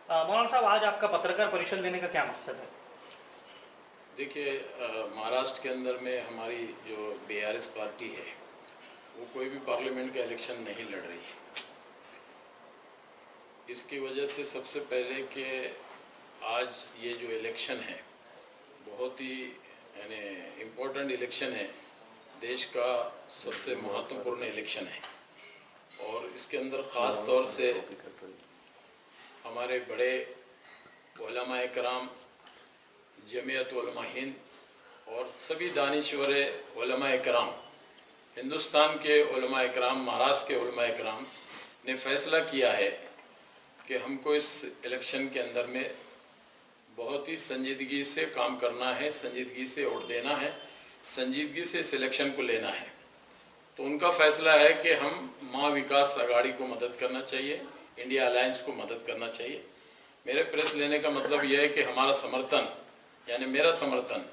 मौलाना साहब, आज आपका पत्रकार परिषद देने का क्या मकसद है? देखिए, महाराष्ट्र के अंदर में हमारी जो बीआरएस पार्टी है वो कोई भी पार्लियामेंट का इलेक्शन नहीं लड़ रही है। इसकी वजह से सबसे पहले कि आज ये जो इलेक्शन है बहुत ही यानी इम्पोर्टेंट इलेक्शन है, देश का सबसे महत्वपूर्ण इलेक्शन है। और इसके अंदर ख़ास तौर से हमारे बड़े उलमा इकराम, जमीयत उलमा हिंद और सभी दानिश्वर उलमा इकराम, हिंदुस्तान के उलमा इकराम, महाराष्ट्र के उलमा इकराम ने फ़ैसला किया है कि हमको इस इलेक्शन के अंदर में बहुत ही संजीदगी से काम करना है, संजीदगी से वोट देना है, संजीदगी से इस इलेक्शन को लेना है। तो उनका फ़ैसला है कि हम महा विकास अघाड़ी को मदद करना चाहिए, इंडिया अलायंस को मदद करना चाहिए। मेरे प्रेस लेने का मतलब यह है कि हमारा समर्थन यानी मेरा समर्थन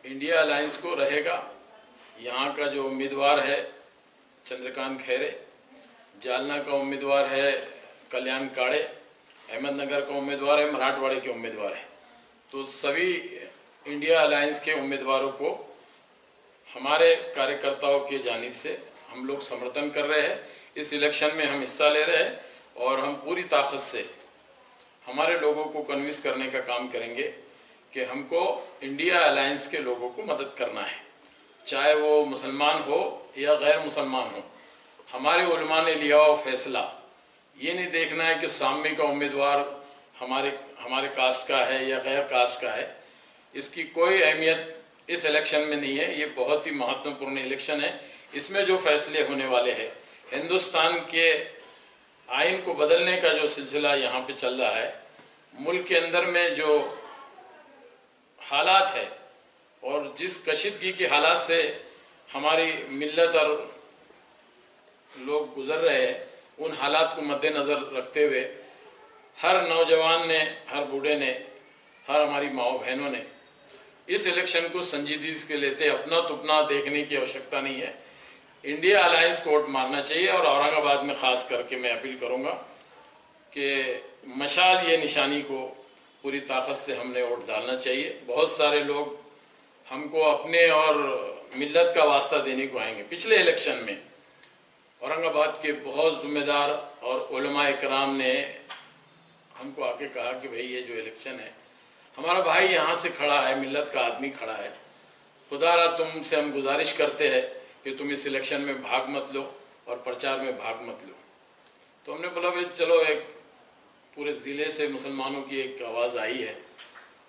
इंडिया अलायंस को रहेगा। यहाँ का जो उम्मीदवार है चंद्रकांत खैरे, जालना का उम्मीदवार है कल्याण काड़े, अहमदनगर का उम्मीदवार है, मराठवाड़े के उम्मीदवार है। तो सभी इंडिया अलायंस के उम्मीदवारों को हमारे कार्यकर्ताओं की जानिब से हम लोग समर्थन कर रहे हैं। इस इलेक्शन में हम हिस्सा ले रहे हैं और हम पूरी ताकत से हमारे लोगों को कन्विंस करने का काम करेंगे कि हमको इंडिया अलायंस के लोगों को मदद करना है, चाहे वो मुसलमान हो या गैर मुसलमान हो। हमारे उलमा ने लिया हुआ फैसला ये नहीं देखना है कि सामने का उम्मीदवार हमारे कास्ट का है या गैर कास्ट का है। इसकी कोई अहमियत इस इलेक्शन में नहीं है। ये बहुत ही महत्वपूर्ण इलेक्शन है। इसमें जो फैसले होने वाले हैं, हिंदुस्तान के आइन को बदलने का जो सिलसिला यहाँ पे चल रहा है, मुल्क के अंदर में जो हालात है और जिस कशीदगी की हालात से हमारी मिल्लत और लोग गुजर रहे हैं, उन हालात को मद्देनज़र रखते हुए हर नौजवान ने, हर बूढ़े ने, हर हमारी माओ बहनों ने इस इलेक्शन को संजीदगी से लेते अपना तुपना देखने की आवश्यकता नहीं है। इंडिया अलायंस को वोट मारना चाहिए। और औरंगाबाद में ख़ास करके मैं अपील करूंगा कि मशाल ये निशानी को पूरी ताकत से हमने वोट डालना चाहिए। बहुत सारे लोग हमको अपने और मिल्लत का वास्ता देने को आएंगे। पिछले इलेक्शन में औरंगाबाद के बहुत ज़िम्मेदार और उलमा इकराम ने हमको आके कहा कि भाई ये जो इलेक्शन है, हमारा भाई यहाँ से खड़ा है, मिल्लत का आदमी खड़ा है, खुदारा तुमसे हम गुजारिश करते हैं कि तुम इस इलेक्शन में भाग मत लो और प्रचार में भाग मत लो। तो हमने बोला भाई चलो, एक पूरे ज़िले से मुसलमानों की एक आवाज़ आई है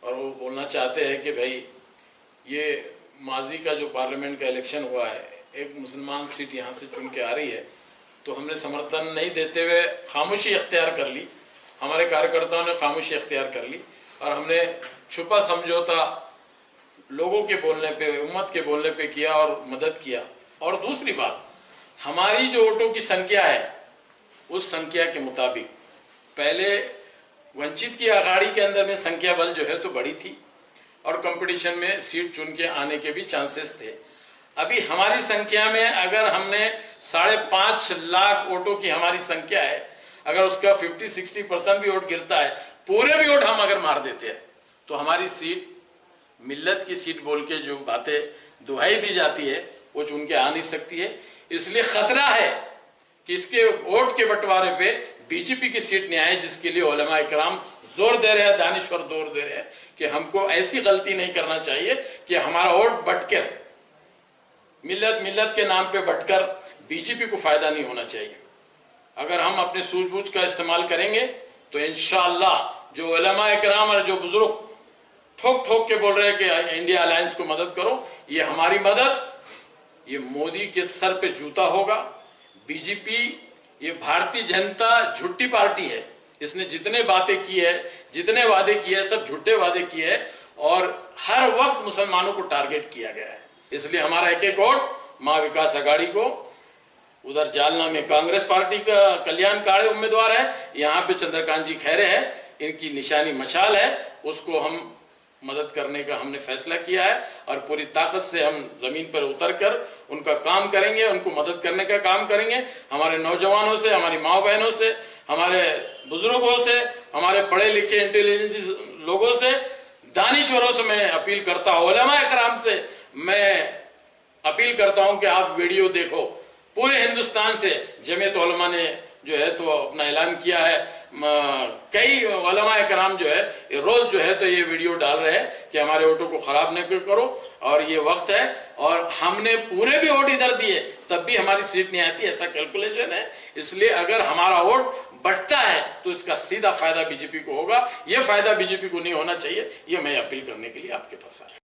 और वो बोलना चाहते हैं कि भाई ये माजी का जो पार्लियामेंट का इलेक्शन हुआ है, एक मुसलमान सीट यहाँ से चुन के आ रही है। तो हमने समर्थन नहीं देते हुए खामोशी इख्तियार कर ली, हमारे कार्यकर्ताओं ने खामोशी इख्तियार कर ली और हमने छुपा समझौता लोगों के बोलने पे, उम्मत के बोलने पे किया और मदद किया। और दूसरी बात, हमारी जो वोटों की संख्या है उस संख्या के मुताबिक पहले वंचित की अघाड़ी के अंदर में संख्या बल जो है तो बड़ी थी और कंपटीशन में सीट चुन के आने के भी चांसेस थे। अभी हमारी संख्या में अगर हमने 5.5 लाख वोटों की हमारी संख्या है, अगर उसका 50-60% भी वोट गिरता है, पूरे भी वोट हम अगर मार देते हैं, तो हमारी सीट, मिल्लत की सीट बोल के जो बातें दुहाई दी जाती है, वो चुन के आ नहीं सकती है। इसलिए खतरा है कि इसके वोट के बंटवारे पे बीजेपी की सीट नहीं आए, जिसके लिए उलमा इकराम जोर दे रहे हैं, दानिश्वर जोर दे रहे हैं कि हमको ऐसी गलती नहीं करना चाहिए कि हमारा वोट बटकर मिल्लत के नाम पे बटकर बीजेपी को फायदा नहीं होना चाहिए। अगर हम अपने सूझबूझ का इस्तेमाल करेंगे तो इंशाअल्लाह जो उलमा इकराम और जो बुजुर्ग ठोक ठोक के बोल रहे हैं कि इंडिया अलायंस को मदद करो, ये हमारी मदद, ये मोदी के सर पे जूता होगा। बीजेपी, ये भारतीय जनता झूठी पार्टी है। इसने जितने बातें की है, जितने वादे किए हैं, सब झूठे वादे किए हैं और हर वक्त मुसलमानों को टारगेट किया गया है। इसलिए हमारा एक वोट महा विकास अघाड़ी को। उधर जालना में कांग्रेस पार्टी का कल्याण काड़े उम्मीदवार है, यहाँ पे चंद्रकांत जी खैरे है, इनकी निशानी मशाल है, उसको हम मदद करने का हमने फैसला किया है और पूरी ताकत से हम जमीन पर उतरकर उनका काम करेंगे, उनको मदद करने का काम करेंगे। हमारे नौजवानों से, हमारी माँ बहनों से, हमारे बुजुर्गों से, हमारे पढ़े लिखे इंटेलिजेंस लोगों से, दानिश्वरों से मैं अपील करता हूँ, उलमा इकराम से मैं अपील करता हूँ कि आप वीडियो देखो। पूरे हिंदुस्तान से जमीयत उलमा ने जो है तो अपना ऐलान किया है, कई उलमा इकराम जो है रोज जो है तो ये वीडियो डाल रहे हैं कि हमारे वोटों को खराब नहीं करो और ये वक्त है। और हमने पूरे भी वोट इधर दिए तब भी हमारी सीट नहीं आती, ऐसा कैलकुलेशन है। इसलिए अगर हमारा वोट बढ़ता है तो इसका सीधा फायदा बीजेपी को होगा, ये फायदा बीजेपी को नहीं होना चाहिए। ये मैं अपील करने के लिए आपके पास आया।